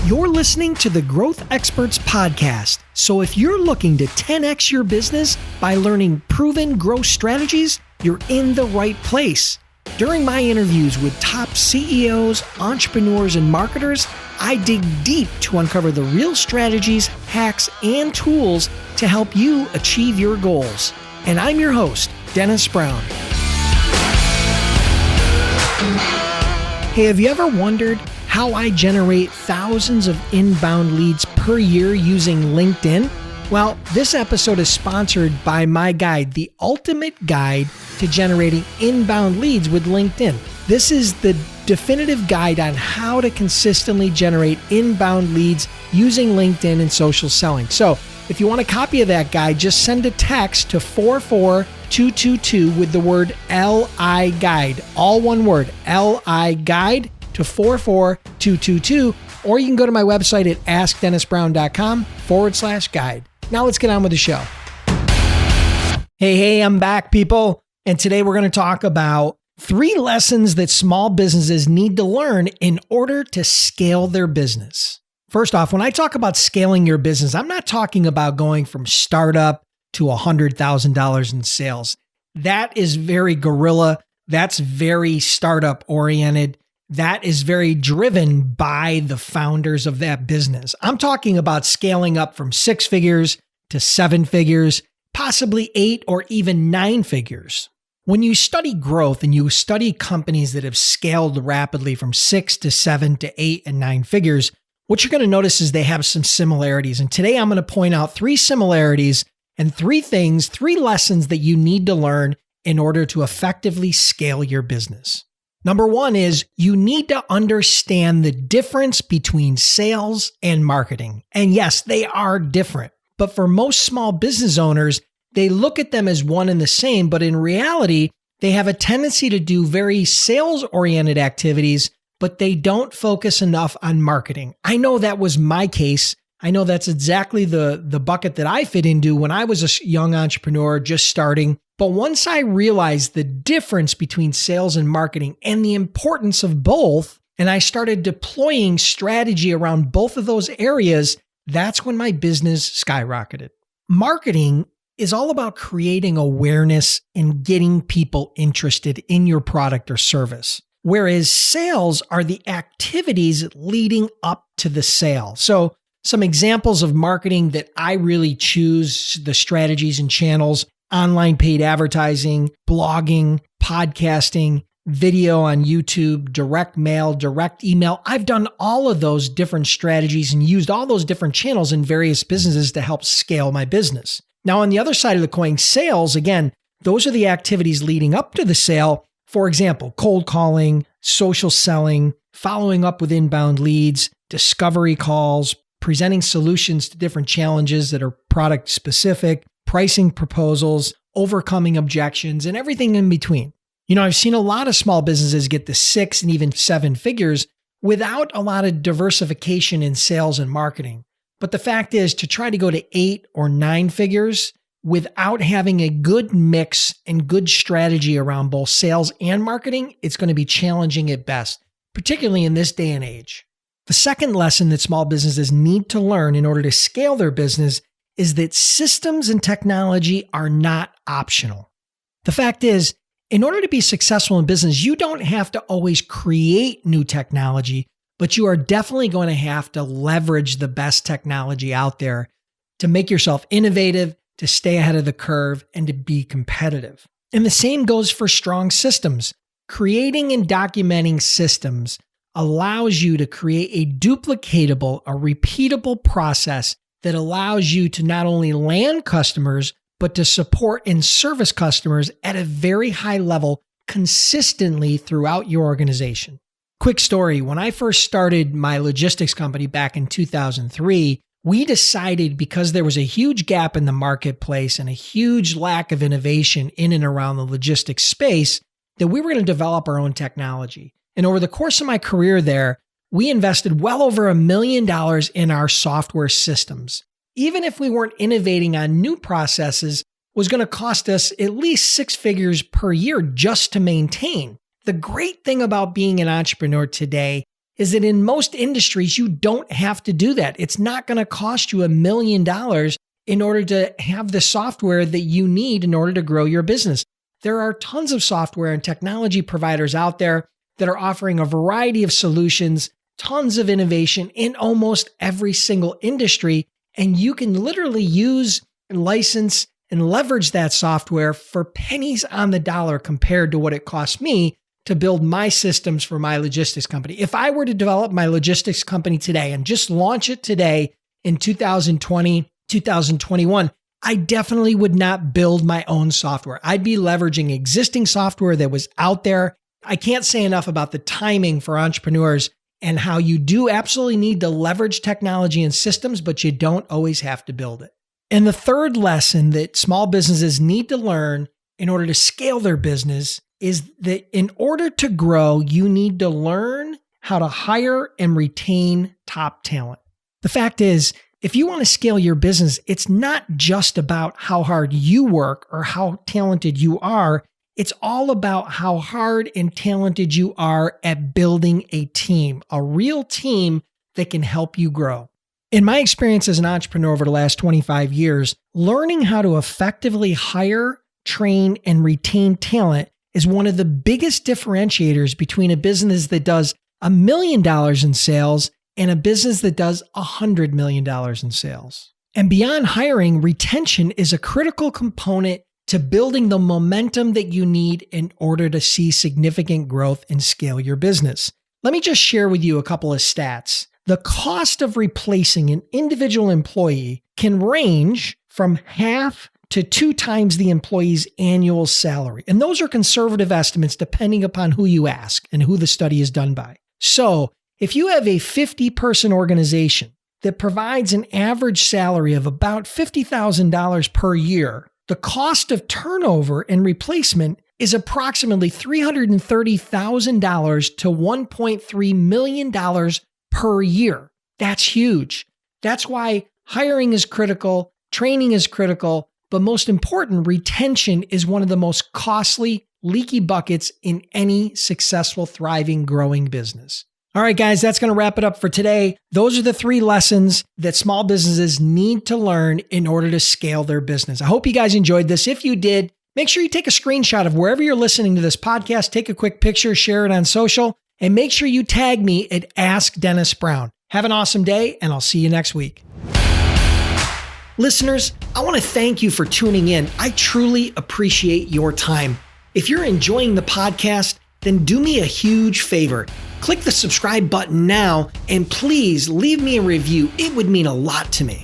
You're listening to the Growth Experts Podcast. So if you're looking to 10x your business by learning proven growth strategies, you're in the right place. During my interviews with top CEOs, entrepreneurs, and marketers, I dig deep to uncover the real strategies, hacks, and tools to help you achieve your goals. And I'm your host, Dennis Brown. Hey, have you ever wondered how I generate thousands of inbound leads per year using LinkedIn? Well, this episode is sponsored by my guide, The Ultimate Guide to Generating Inbound Leads with LinkedIn. This is the definitive guide on how to consistently generate inbound leads using LinkedIn and social selling. So if you want a copy of that guide, just send a text to 44222 with the word LI Guide, all one word, LI Guide to 44222, or you can go to my website at askdennisbrown.com/guide. Now let's get on with the show. Hey, I'm back, people. And today we're going to talk about 3 lessons that small businesses need to learn in order to scale their business. First off, when I talk about scaling your business, I'm not talking about going from startup to $100,000 in sales. That is very guerrilla. That's very startup oriented. That is very driven by the founders of that business. I'm talking about scaling up from 6 figures to 7 figures, possibly 8 or even 9 figures. When you study growth and you study companies that have scaled rapidly from 6 to 7 to 8 and 9 figures, what you're going to notice is they have some similarities. And today I'm going to point out 3 similarities and 3 lessons that you need to learn in order to effectively scale your business. Number 1 is you need to understand the difference between sales and marketing. And yes, they are different. But for most small business owners, they look at them as one and the same. But in reality, they have a tendency to do very sales-oriented activities, but they don't focus enough on marketing. I know that was my case. I know that's exactly the bucket that I fit into when I was a young entrepreneur just starting. But once I realized the difference between sales and marketing and the importance of both, and I started deploying strategy around both of those areas, that's when my business skyrocketed. Marketing is all about creating awareness and getting people interested in your product or service, whereas sales are the activities leading up to the sale. So some examples of marketing that I really choose, the strategies and channels: online paid advertising, blogging, podcasting, video on YouTube, direct mail, direct email. I've done all of those different strategies and used all those different channels in various businesses to help scale my business. Now, on the other side of the coin, sales, again, those are the activities leading up to the sale. For example, cold calling, social selling, following up with inbound leads, discovery calls, presenting solutions to different challenges that are product specific, pricing proposals, overcoming objections, and everything in between. You know, I've seen a lot of small businesses get to 6 and even 7 figures without a lot of diversification in sales and marketing. But the fact is, to try to go to 8 or 9 figures without having a good mix and good strategy around both sales and marketing, it's going to be challenging at best, particularly in this day and age. The second lesson that small businesses need to learn in order to scale their business is that systems and technology are not optional. The fact is, in order to be successful in business, you don't have to always create new technology, but you are definitely going to have to leverage the best technology out there to make yourself innovative, to stay ahead of the curve, and to be competitive. And the same goes for strong systems. Creating and documenting systems allows you to create a duplicatable, a repeatable process that allows you to not only land customers, but to support and service customers at a very high level consistently throughout your organization. Quick story, when I first started my logistics company back in 2003, we decided, because there was a huge gap in the marketplace and a huge lack of innovation in and around the logistics space, that we were going to develop our own technology. And over the course of my career there, we invested well over $1 million in our software systems. Even if we weren't innovating on new processes, was going to cost us at least 6 figures per year just to maintain. The great thing about being an entrepreneur today is that in most industries, you don't have to do that. It's not going to cost you $1 million in order to have the software that you need in order to grow your business. There are tons of software and technology providers out there that are offering a variety of solutions, tons of innovation in almost every single industry. And you can literally use and license and leverage that software for pennies on the dollar compared to what it cost me to build my systems for my logistics company. If I were to develop my logistics company today and just launch it today in 2020, 2021, I definitely would not build my own software. I'd be leveraging existing software that was out there. I can't say enough about the timing for entrepreneurs and how you do absolutely need to leverage technology and systems, but you don't always have to build it. And the third lesson that small businesses need to learn in order to scale their business is that in order to grow, you need to learn how to hire and retain top talent. The fact is, if you want to scale your business, it's not just about how hard you work or how talented you are. It's all about how hard and talented you are at building a team, a real team that can help you grow. In my experience as an entrepreneur over the last 25 years, learning how to effectively hire, train, and retain talent is one of the biggest differentiators between a business that does $1 million in sales and a business that does $100 million in sales. And beyond hiring, retention is a critical component to building the momentum that you need in order to see significant growth and scale your business. Let me just share with you a couple of stats. The cost of replacing an individual employee can range from half to 2 times the employee's annual salary. And those are conservative estimates depending upon who you ask and who the study is done by. So if you have a 50-person organization that provides an average salary of about $50,000 per year, the cost of turnover and replacement is approximately $330,000 to $1.3 million per year. That's huge. That's why hiring is critical, training is critical, but most important, retention is one of the most costly, leaky buckets in any successful, thriving, growing business. All right, guys, that's going to wrap it up for today. Those are the 3 lessons that small businesses need to learn in order to scale their business. I hope you guys enjoyed this. If you did, make sure you take a screenshot of wherever you're listening to this podcast, take a quick picture, share it on social, and make sure you tag me at Ask Dennis Brown. Have an awesome day, and I'll see you next week. Listeners, I want to thank you for tuning in. I truly appreciate your time. If you're enjoying the podcast, then do me a huge favor. Click the subscribe button now, and please leave me a review. It would mean a lot to me.